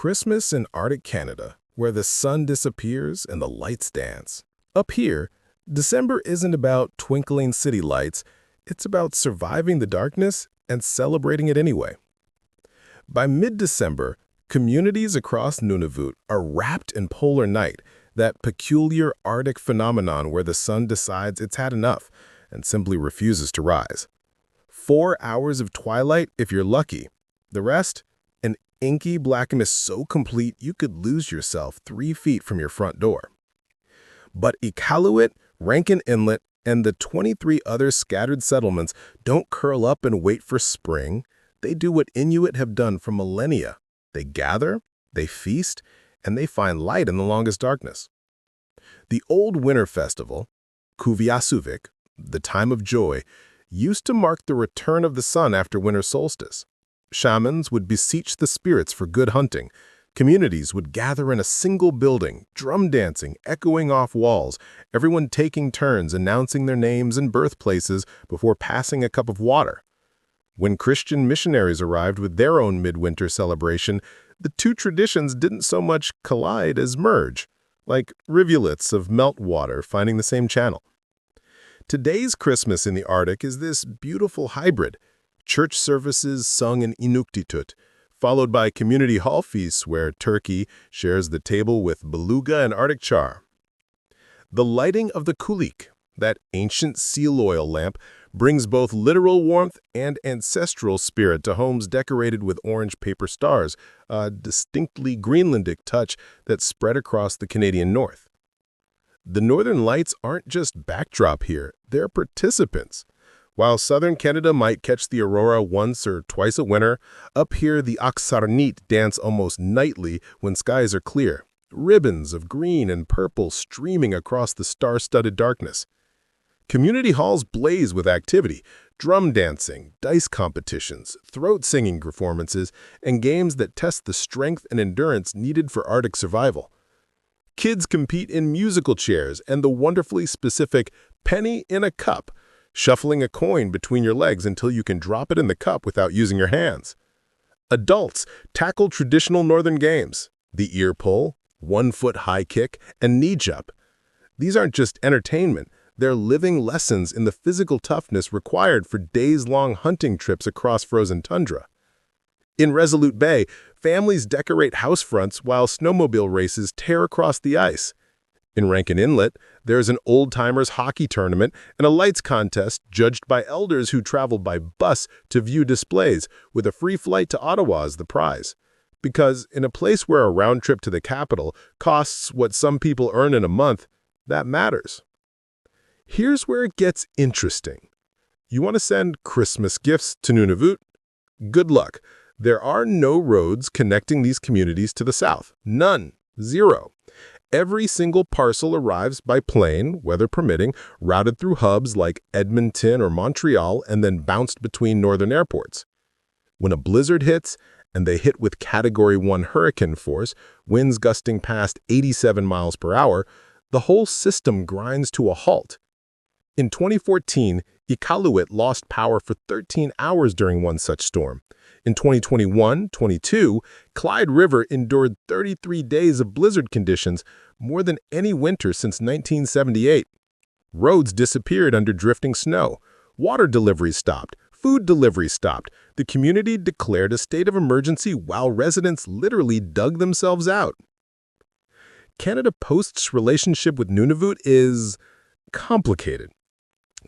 Christmas in Arctic Canada, where the sun disappears and the lights dance. Up here, December isn't about twinkling city lights, it's about surviving the darkness and celebrating it anyway. By mid-December, communities across Nunavut are wrapped in polar night, that peculiar Arctic phenomenon where the sun decides it's had enough and simply refuses to rise. 4 hours of twilight if you're lucky. The rest? An inky blackness so complete you could lose yourself 3 feet from your front door. But Iqaluit, Rankin Inlet, and the 23 other scattered settlements don't curl up and wait for spring. They do what Inuit have done for millennia. They gather, they feast, and they find light in the longest darkness. The old winter festival, Quviasukvik, the time of joy, used to mark the return of the sun after winter solstice. Shamans would beseech the spirits for good hunting. Communities would gather in a single building, drum dancing, echoing off walls, everyone taking turns announcing their names and birthplaces before passing a cup of water. When Christian missionaries arrived with their own midwinter celebration, the two traditions didn't so much collide as merge, like rivulets of meltwater finding the same channel. Today's Christmas in the Arctic is this beautiful hybrid. Church services sung in Inuktitut, followed by community hall feasts where turkey shares the table with beluga and Arctic char. The lighting of the qulliq, that ancient seal oil lamp, brings both literal warmth and ancestral spirit to homes decorated with orange paper stars, a distinctly Greenlandic touch that spread across the Canadian North. The Northern Lights aren't just backdrop here, they're participants. While southern Canada might catch the aurora once or twice a winter, up here the Aksarnit dance almost nightly when skies are clear, ribbons of green and purple streaming across the star-studded darkness. Community halls blaze with activity, drum dancing, dice competitions, throat-singing performances, and games that test the strength and endurance needed for Arctic survival. Kids compete in musical chairs and the wonderfully specific penny in a cup, shuffling a coin between your legs until you can drop it in the cup without using your hands. Adults tackle traditional northern games, the ear pull, 1-foot high kick, and knee jump. These aren't just entertainment, they're living lessons in the physical toughness required for days-long hunting trips across frozen tundra. In Resolute Bay, families decorate house fronts while snowmobile races tear across the ice. In Rankin Inlet, there's an old-timers hockey tournament and a lights contest judged by elders who traveled by bus to view displays, with a free flight to Ottawa as the prize. Because in a place where a round trip to the capital costs what some people earn in a month, that matters. Here's where it gets interesting. You want to send Christmas gifts to Nunavut? Good luck. There are no roads connecting these communities to the south. None. Zero. Every single parcel arrives by plane, weather permitting, routed through hubs like Edmonton or Montreal, and then bounced between northern airports. When a blizzard hits, and they hit with Category 1 hurricane force, winds gusting past 87 miles per hour, the whole system grinds to a halt. In 2014, Iqaluit lost power for 13 hours during one such storm. In 2021-22, Clyde River endured 33 days of blizzard conditions, more than any winter since 1978. Roads disappeared under drifting snow. Water deliveries stopped. Food deliveries stopped. The community declared a state of emergency while residents literally dug themselves out. Canada Post's relationship with Nunavut is complicated.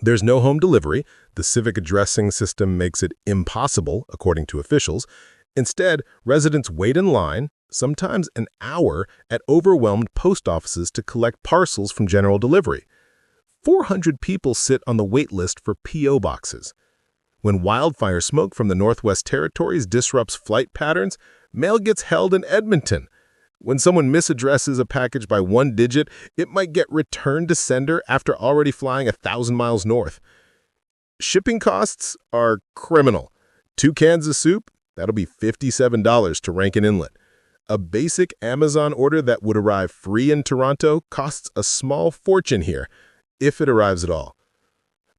There's no home delivery. The civic addressing system makes it impossible, according to officials. Instead, residents wait in line, sometimes an hour, at overwhelmed post offices to collect parcels from general delivery. 400 people sit on the wait list for P.O. boxes. When wildfire smoke from the Northwest Territories disrupts flight patterns, mail gets held in Edmonton. When someone misaddresses a package by 1 digit, it might get returned to sender after already flying 1,000 miles north. Shipping costs are criminal. 2 cans of soup, that'll be $57 to Rankin Inlet. A basic Amazon order that would arrive free in Toronto costs a small fortune here, if it arrives at all.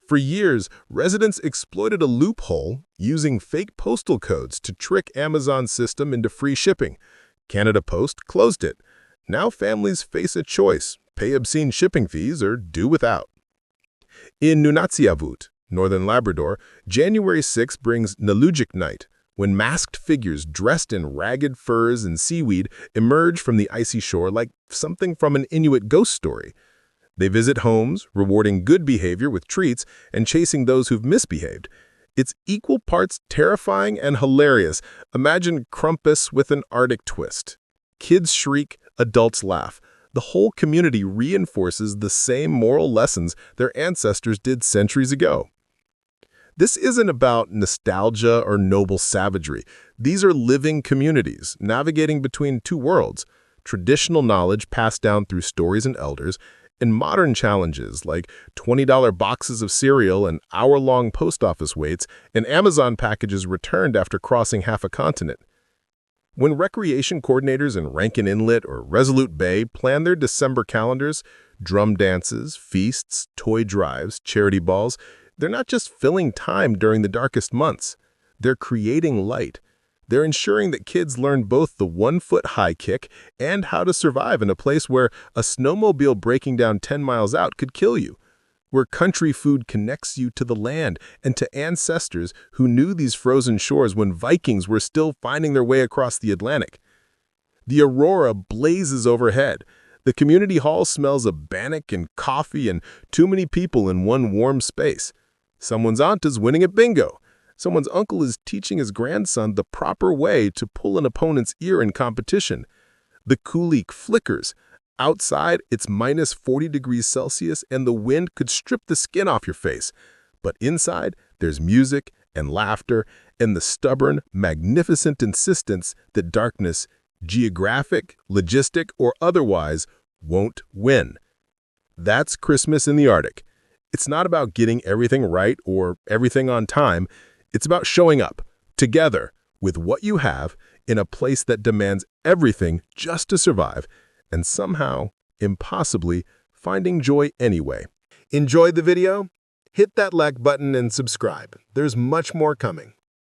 For years, residents exploited a loophole using fake postal codes to trick Amazon's system into free shipping. Canada Post closed it. Now families face a choice: pay obscene shipping fees or do without. In Nunavut, northern Labrador, January 6 brings Nalujik Night, when masked figures dressed in ragged furs and seaweed emerge from the icy shore like something from an Inuit ghost story. They visit homes, rewarding good behavior with treats and chasing those who've misbehaved. It's equal parts terrifying and hilarious. Imagine Krampus with an Arctic twist. Kids shriek, adults laugh. The whole community reinforces the same moral lessons their ancestors did centuries ago. This isn't about nostalgia or noble savagery. These are living communities, navigating between two worlds: traditional knowledge passed down through stories and elders, and modern challenges like $20 boxes of cereal and hour-long post office waits and Amazon packages returned after crossing half a continent. When recreation coordinators in Rankin Inlet or Resolute Bay plan their December calendars, drum dances, feasts, toy drives, charity balls, they're not just filling time during the darkest months. They're creating light. They're ensuring that kids learn both the 1-foot high kick and how to survive in a place where a snowmobile breaking down 10 miles out could kill you, where country food connects you to the land and to ancestors who knew these frozen shores when Vikings were still finding their way across the Atlantic. The aurora blazes overhead. The community hall smells of bannock and coffee and too many people in one warm space. Someone's aunt is winning at bingo. Someone's uncle is teaching his grandson the proper way to pull an opponent's ear in competition. The qulliq flickers. Outside, it's minus 40 degrees Celsius and the wind could strip the skin off your face. But inside, there's music and laughter and the stubborn, magnificent insistence that darkness, geographic, logistic, or otherwise, won't win. That's Christmas in the Arctic. It's not about getting everything right or everything on time. It's about showing up, together, with what you have, in a place that demands everything just to survive, and somehow, impossibly, finding joy anyway. Enjoyed the video? Hit that like button and subscribe. There's much more coming.